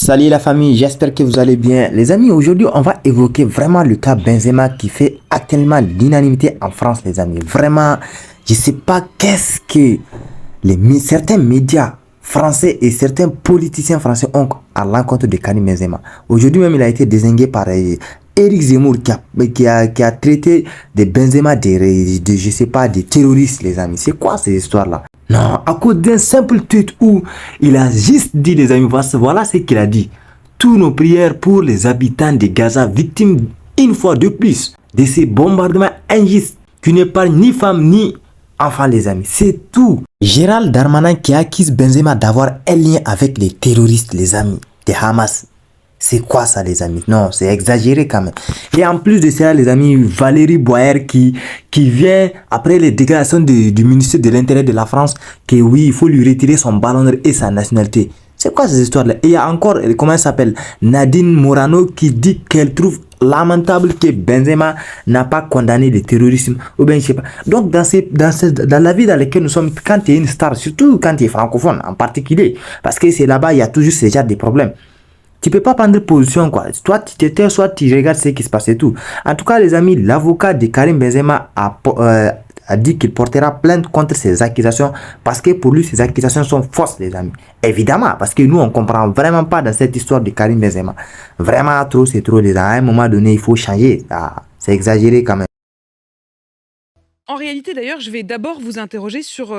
Salut la famille, j'espère que vous allez bien. Les amis, aujourd'hui, on va évoquer vraiment le cas Benzema qui fait actuellement l'unanimité en France, les amis. Vraiment, je sais pas qu'est-ce que certains médias français et certains politiciens français ont à l'encontre de Karim Benzema. Aujourd'hui même, il a été désigné par Éric Zemmour qui a traité de Benzema je sais pas, des terroristes, les amis. C'est quoi ces histoires-là? Non, à cause d'un simple tweet où il a juste dit, les amis, voilà ce qu'il a dit. Tous nos prières pour les habitants de Gaza, victimes une fois de plus de ces bombardements injustes qui n'épargnent ni femmes ni enfants, les amis. C'est tout. Gérald Darmanin qui accuse Benzema d'avoir un lien avec les terroristes, les amis, de Hamas. C'est quoi ça, les amis? Non, c'est exagéré quand même. Et en plus de ça, les amis, Valérie Boyer qui vient après les déclarations du ministre de l'Intérieur de la France que oui, il faut lui retirer son ballon d'or et sa nationalité. C'est quoi ces histoires-là? Et il y a encore, comment elle s'appelle, Nadine Morano qui dit qu'elle trouve lamentable que Benzema n'a pas condamné le terrorisme ou bien je sais pas. Donc dans la vie dans laquelle nous sommes, quand tu es une star, surtout quand tu es francophone en particulier, parce que c'est là-bas il y a toujours ce genre de problèmes. Tu peux pas prendre position, quoi. Toi, tu t'étais, soit tu regardes ce qui se passe et tout. En tout cas, les amis, l'avocat de Karim Benzema a dit qu'il portera plainte contre ces accusations parce que pour lui, ces accusations sont fausses, les amis. Évidemment, parce que nous, on comprend vraiment pas dans cette histoire de Karim Benzema. Vraiment, trop, c'est trop, les amis. À un moment donné, il faut changer. Ah, c'est exagéré quand même. En réalité, d'ailleurs, je vais d'abord vous interroger sur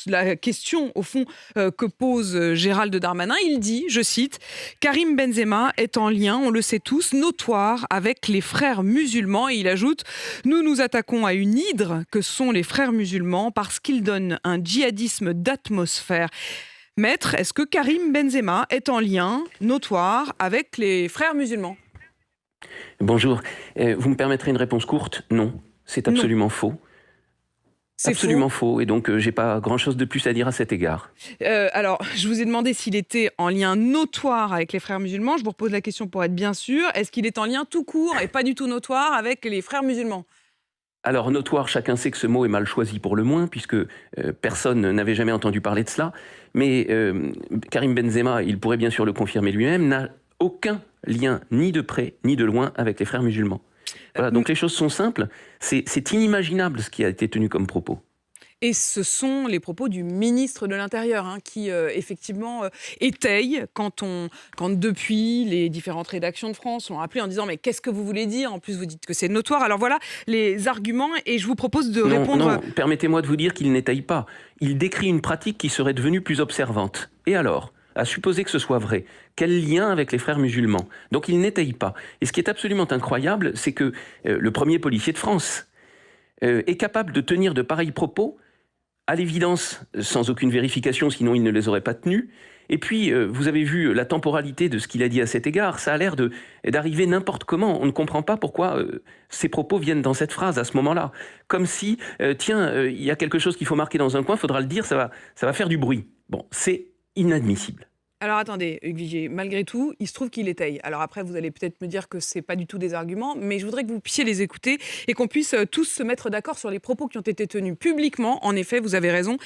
la question, au fond, que pose Gérald Darmanin. Il dit, je cite, « Karim Benzema est en lien, on le sait tous, notoire avec les frères musulmans. » Et il ajoute, « Nous nous attaquons à une hydre que sont les frères musulmans parce qu'ils donnent un djihadisme d'atmosphère. » Maître, est-ce que Karim Benzema est en lien notoire avec les frères musulmans? Bonjour. Vous me permettrez une réponse courte? Non, c'est absolument faux. C'est absolument faux, et donc j'ai pas grand-chose de plus à dire à cet égard. Alors, je vous ai demandé s'il était en lien notoire avec les frères musulmans. Je vous repose la question pour être bien sûr. Est-ce qu'il est en lien tout court et pas du tout notoire avec les frères musulmans? Alors, notoire, chacun sait que ce mot est mal choisi pour le moins, puisque personne n'avait jamais entendu parler de cela. Mais Karim Benzema, il pourrait bien sûr le confirmer lui-même, n'a aucun lien, ni de près, ni de loin, avec les frères musulmans. Voilà, donc les choses sont simples. C'est inimaginable ce qui a été tenu comme propos. Et ce sont les propos du ministre de l'Intérieur qui, effectivement, étayent quand depuis les différentes rédactions de France l'ont appelé en disant « Mais qu'est-ce que vous voulez dire? En plus, vous dites que c'est notoire. » Alors voilà les arguments et je vous propose de répondre... Non, permettez-moi de vous dire qu'il n'étaye pas. Il décrit une pratique qui serait devenue plus observante. Et alors, à supposer que ce soit vrai, quel lien avec les frères musulmans? Donc il n'étaye pas. Et ce qui est absolument incroyable, c'est que le premier policier de France est capable de tenir de pareils propos, à l'évidence, sans aucune vérification, sinon il ne les aurait pas tenus. Et puis, vous avez vu la temporalité de ce qu'il a dit à cet égard. Ça a l'air d'arriver n'importe comment. On ne comprend pas pourquoi ces propos viennent dans cette phrase à ce moment-là. Comme si, il y a quelque chose qu'il faut marquer dans un coin, il faudra le dire, ça va faire du bruit. Bon, c'est inadmissible. Alors attendez, Hugues Vigier, malgré tout, il se trouve qu'il étaye. Alors après, vous allez peut-être me dire que c'est pas du tout des arguments, mais je voudrais que vous puissiez les écouter et qu'on puisse tous se mettre d'accord sur les propos qui ont été tenus publiquement. En effet, vous avez raison,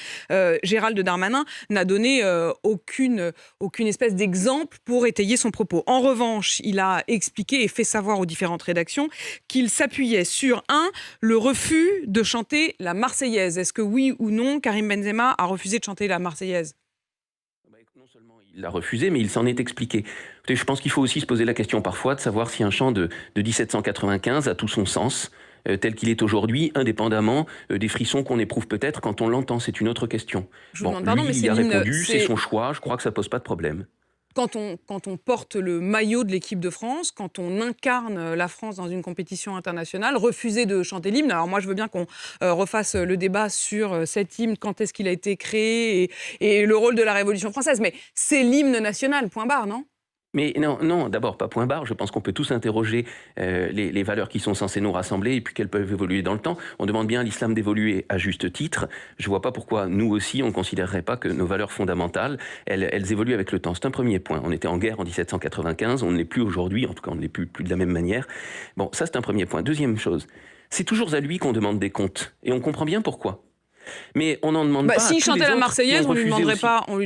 Gérald Darmanin n'a donné aucune espèce d'exemple pour étayer son propos. En revanche, il a expliqué et fait savoir aux différentes rédactions qu'il s'appuyait sur, le refus de chanter la Marseillaise. Est-ce que oui ou non, Karim Benzema a refusé de chanter la Marseillaise? Non seulement il l'a refusé, mais il s'en est expliqué. Je pense qu'il faut aussi se poser la question parfois de savoir si un chant de 1795 a tout son sens, tel qu'il est aujourd'hui, indépendamment des frissons qu'on éprouve peut-être quand on l'entend. C'est une autre question. Je vous demande pardon, mais il a répondu, c'est son choix, je crois que ça pose pas de problème. Quand on porte le maillot de l'équipe de France, quand on incarne la France dans une compétition internationale, refuser de chanter l'hymne. Alors moi, je veux bien qu'on refasse le débat sur cet hymne, quand est-ce qu'il a été créé et le rôle de la Révolution française. Mais c'est l'hymne national, point barre, non ? Mais non, d'abord, pas point barre. Je pense qu'on peut tous interroger les valeurs qui sont censées nous rassembler et puis qu'elles peuvent évoluer dans le temps. On demande bien à l'islam d'évoluer à juste titre. Je ne vois pas pourquoi nous aussi, on ne considérerait pas que nos valeurs fondamentales, elles évoluent avec le temps. C'est un premier point. On était en guerre en 1795, on ne l'est plus aujourd'hui, en tout cas on ne l'est plus de la même manière. Bon, ça c'est un premier point. Deuxième chose, c'est toujours à lui qu'on demande des comptes. Et on comprend bien pourquoi. Mais on n'en demande pas à tous les autres. S'il chantait la Marseillaise, on lui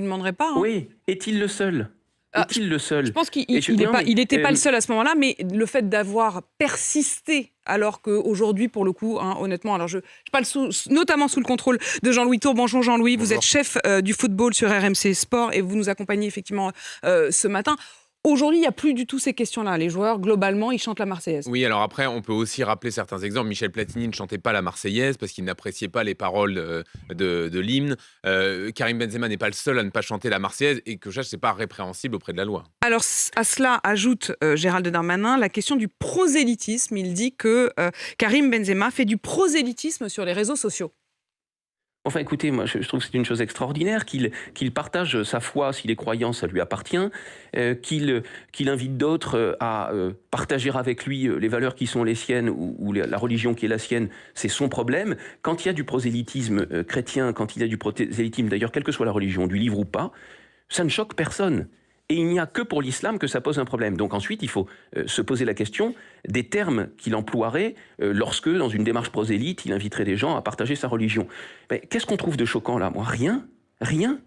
demanderait pas. Oui, est-il le seul ? Est-il le seul? Je pense qu'il Non, mais, n'était pas le seul à ce moment-là, mais le fait d'avoir persisté, alors qu'aujourd'hui, pour le coup, hein, honnêtement, alors je parle notamment sous le contrôle de Jean-Louis Tour. Bonjour Jean-Louis, vous êtes chef du football sur RMC Sport et vous nous accompagnez effectivement ce matin. Aujourd'hui, il n'y a plus du tout ces questions-là. Les joueurs, globalement, ils chantent la Marseillaise. Oui, alors après, on peut aussi rappeler certains exemples. Michel Platini ne chantait pas la Marseillaise parce qu'il n'appréciait pas les paroles de l'hymne. Karim Benzema n'est pas le seul à ne pas chanter la Marseillaise et que je sache, c'est pas répréhensible auprès de la loi. Alors, à cela ajoute Gérald Darmanin la question du prosélytisme. Il dit que Karim Benzema fait du prosélytisme sur les réseaux sociaux. Enfin, écoutez, moi, je trouve que c'est une chose extraordinaire qu'il partage sa foi, s'il est croyant, ça lui appartient, qu'il invite d'autres à partager avec lui les valeurs qui sont les siennes ou la religion qui est la sienne, c'est son problème. Quand il y a du prosélytisme chrétien, quand il y a du prosélytisme, d'ailleurs, quelle que soit la religion, du livre ou pas, ça ne choque personne. Et il n'y a que pour l'islam que ça pose un problème. Donc ensuite, il faut se poser la question des termes qu'il emploierait lorsque, dans une démarche prosélyte, il inviterait des gens à partager sa religion. Mais qu'est-ce qu'on trouve de choquant là, moi? Rien. Rien.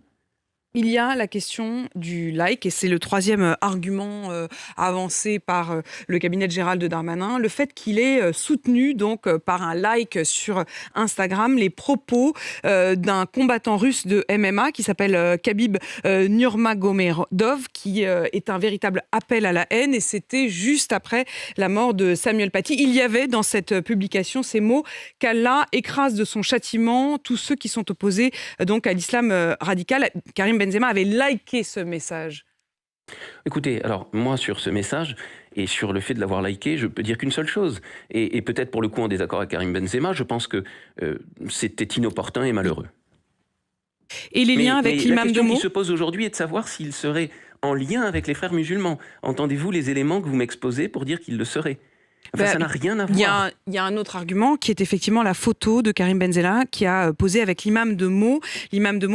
Il y a la question du like, et c'est le troisième argument avancé par le cabinet de Gérald Darmanin, le fait qu'il ait soutenu donc par un like sur Instagram les propos d'un combattant russe de MMA qui s'appelle Khabib Nurmagomedov, qui est un véritable appel à la haine, et c'était juste après la mort de Samuel Paty. Il y avait dans cette publication ces mots: qu'Allah écrase de son châtiment tous ceux qui sont opposés donc à l'islam radical. Karim Benzema avait liké ce message. Écoutez, alors moi sur ce message et sur le fait de l'avoir liké, je peux dire qu'une seule chose. Et peut-être pour le coup en désaccord avec Karim Benzema, je pense que c'était inopportun et malheureux. Et les liens avec l'imam de La question Meaux qui se pose aujourd'hui est de savoir s'il serait en lien avec les frères musulmans. Entendez-vous les éléments que vous m'exposez pour dire qu'il le serait? Enfin, ça n'a rien à voir. Il y a un autre argument qui est effectivement la photo de Karim Benzema qui a posé avec l'imam de Meaux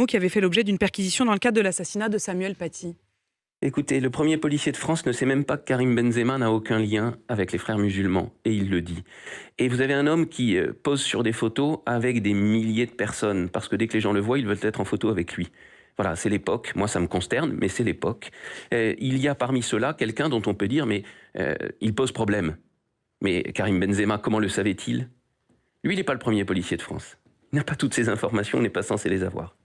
qui avait fait l'objet d'une perquisition dans le cadre de l'assassinat de Samuel Paty. Écoutez, le premier policier de France ne sait même pas que Karim Benzema n'a aucun lien avec les frères musulmans, et il le dit. Et vous avez un homme qui pose sur des photos avec des milliers de personnes, parce que dès que les gens le voient, ils veulent être en photo avec lui. Voilà, c'est l'époque. Moi, ça me consterne, mais c'est l'époque. Il y a parmi ceux-là quelqu'un dont on peut dire, mais il pose problème. Mais Karim Benzema, comment le savait-il? Lui, il n'est pas le premier policier de France. Il n'a pas toutes ces informations, on n'est pas censé les avoir.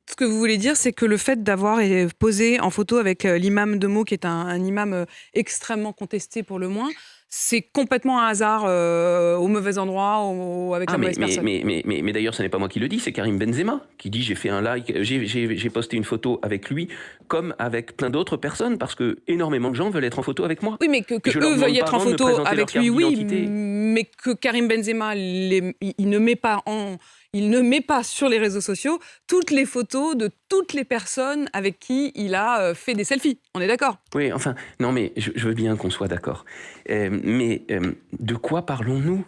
Ce que vous voulez dire, c'est que le fait d'avoir posé en photo avec l'imam de Meaux, qui est un imam extrêmement contesté pour le moins, c'est complètement un hasard au mauvais endroit, avec la mauvaise personne. Mais d'ailleurs, ce n'est pas moi qui le dis, c'est Karim Benzema qui dit j'ai fait un like, j'ai posté une photo avec lui, comme avec plein d'autres personnes, parce que énormément de gens veulent être en photo avec moi. Oui, mais que eux veuillent être en photo avec lui, oui, mais que Karim Benzema, il ne met pas sur les réseaux sociaux toutes les photos de toutes les personnes avec qui il a fait des selfies. On est d'accord? Oui, enfin, non, mais je veux bien qu'on soit d'accord. Mais de quoi parlons-nous?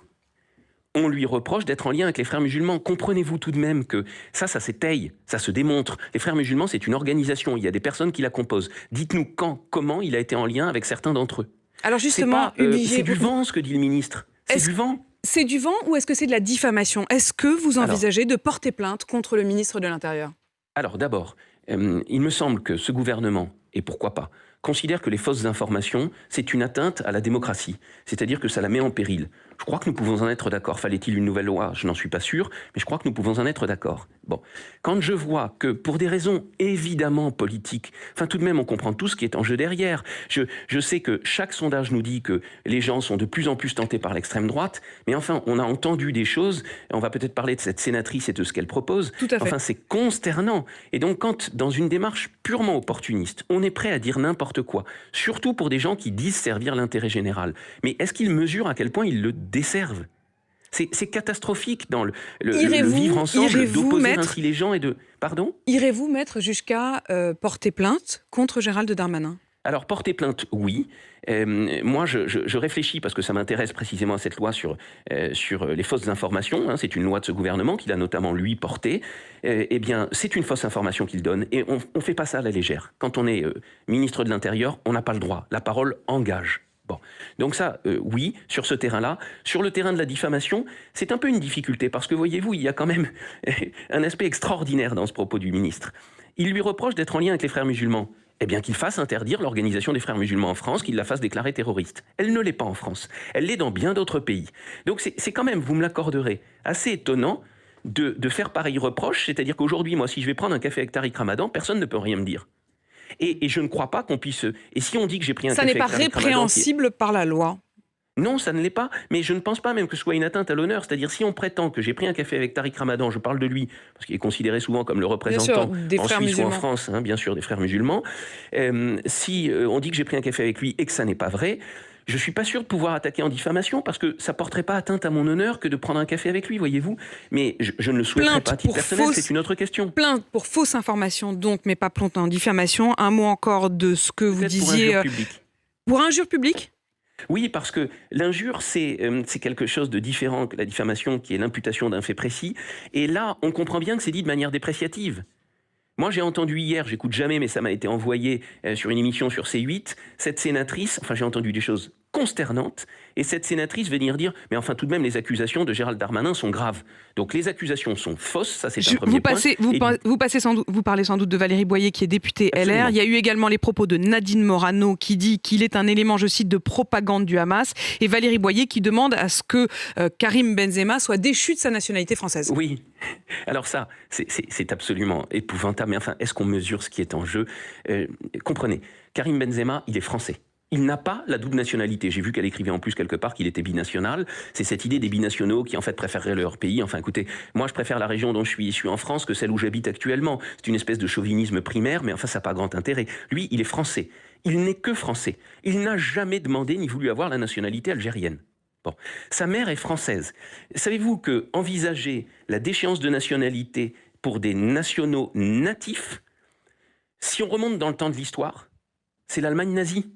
On lui reproche d'être en lien avec les frères musulmans. Comprenez-vous tout de même que ça s'étaye, ça se démontre. Les frères musulmans, c'est une organisation. Il y a des personnes qui la composent. Dites-nous comment il a été en lien avec certains d'entre eux. Alors justement, c'est du vent, ce que dit le ministre. C'est du vent. C'est du vent ou est-ce que c'est de la diffamation? Est-ce que vous envisagez de porter plainte contre le ministre de l'Intérieur? Alors d'abord, il me semble que ce gouvernement, et pourquoi pas, considère que les fausses informations, c'est une atteinte à la démocratie. C'est-à-dire que ça la met en péril. Je crois que nous pouvons en être d'accord. Fallait-il une nouvelle loi? Je n'en suis pas sûr, mais je crois que nous pouvons en être d'accord. Bon, quand je vois que pour des raisons évidemment politiques, enfin tout de même on comprend tout ce qui est en jeu derrière. Je sais que chaque sondage nous dit que les gens sont de plus en plus tentés par l'extrême droite, mais enfin on a entendu des choses, on va peut-être parler de cette sénatrice et de ce qu'elle propose. Tout à fait. Enfin c'est consternant. Et donc quand dans une démarche purement opportuniste, on est prêt à dire n'importe quoi, surtout pour des gens qui disent servir l'intérêt général, mais est-ce qu'ils mesurent à quel point ils le desservent? C'est catastrophique dans le vivre ensemble, d'opposer ainsi les gens et de... Pardon? Irez-vous mettre jusqu'à porter plainte contre Gérald Darmanin? Alors, porter plainte, oui. Moi, je réfléchis, parce que ça m'intéresse précisément à cette loi sur les fausses informations. Hein, c'est une loi de ce gouvernement qu'il a notamment, lui, portée. Eh bien, c'est une fausse information qu'il donne. Et on ne fait pas ça à la légère. Quand on est ministre de l'Intérieur, on n'a pas le droit. La parole engage. Bon. Donc ça, oui, sur ce terrain-là. Sur le terrain de la diffamation, c'est un peu une difficulté, parce que, voyez-vous, il y a quand même un aspect extraordinaire dans ce propos du ministre. Il lui reproche d'être en lien avec les frères musulmans. eh bien qu'il fasse interdire l'organisation des frères musulmans en France, qu'il la fasse déclarer terroriste. Elle ne l'est pas en France. Elle l'est dans bien d'autres pays. Donc c'est quand même, vous me l'accorderez, assez étonnant de faire pareil reproche, c'est-à-dire qu'aujourd'hui, moi, si je vais prendre un café avec Tariq Ramadan, personne ne peut rien me dire. Et je ne crois pas qu'on puisse... Et si on dit que j'ai pris un Ça café n'est pas avec Tariq Ramadan... répréhensible par la loi. Non, ça ne l'est pas, mais je ne pense pas même que ce soit une atteinte à l'honneur. C'est-à-dire, si on prétend que j'ai pris un café avec Tariq Ramadan, je parle de lui, parce qu'il est considéré souvent comme le représentant des en frères Suisse ou en musulmans. France, hein, bien sûr, des frères musulmans. Si on dit que j'ai pris un café avec lui et que ça n'est pas vrai, je ne suis pas sûr de pouvoir attaquer en diffamation, parce que ça ne porterait pas atteinte à mon honneur que de prendre un café avec lui, voyez-vous. Mais je ne le souhaiterais Plainte pas à titre pour personnel, fausse- c'est une autre question. Plainte pour fausse information, donc, mais pas plainte en diffamation. Un mot encore de ce que vous Peut-être disiez. pour injure publique. Pour injure publique. Oui, parce que l'injure, c'est quelque chose de différent que la diffamation, qui est l'imputation d'un fait précis. Et là, on comprend bien que c'est dit de manière dépréciative. Moi, j'ai entendu hier, j'écoute jamais, mais ça m'a été envoyé sur une émission sur C8, cette sénatrice, enfin j'ai entendu des choses consternantes, et cette sénatrice venir dire, mais enfin tout de même les accusations de Gérald Darmanin sont graves. Donc les accusations sont fausses, ça c'est un premier point. Vous parlez sans doute de Valérie Boyer qui est députée Absolument. LR. Il y a eu également les propos de Nadine Morano qui dit qu'il est un élément, je cite, de propagande du Hamas, et Valérie Boyer qui demande à ce que Karim Benzema soit déchu de sa nationalité française. Oui, alors ça, c'est absolument épouvantable, mais enfin, est-ce qu'on mesure ce qui est en jeu ? Comprenez, Karim Benzema, il est français. Il n'a pas la double nationalité. J'ai vu qu'elle écrivait en plus quelque part qu'il était binational. C'est cette idée des binationaux qui en fait préféreraient leur pays. Enfin écoutez, moi je préfère la région dont je suis issu en France que celle où j'habite actuellement. C'est une espèce de chauvinisme primaire, mais enfin ça n'a pas grand intérêt. Lui, il est français. Il n'est que français. Il n'a jamais demandé ni voulu avoir la nationalité algérienne. Bon, sa mère est française. Savez-vous que envisager la déchéance de nationalité pour des nationaux natifs, si on remonte dans le temps de l'histoire, c'est l'Allemagne nazie.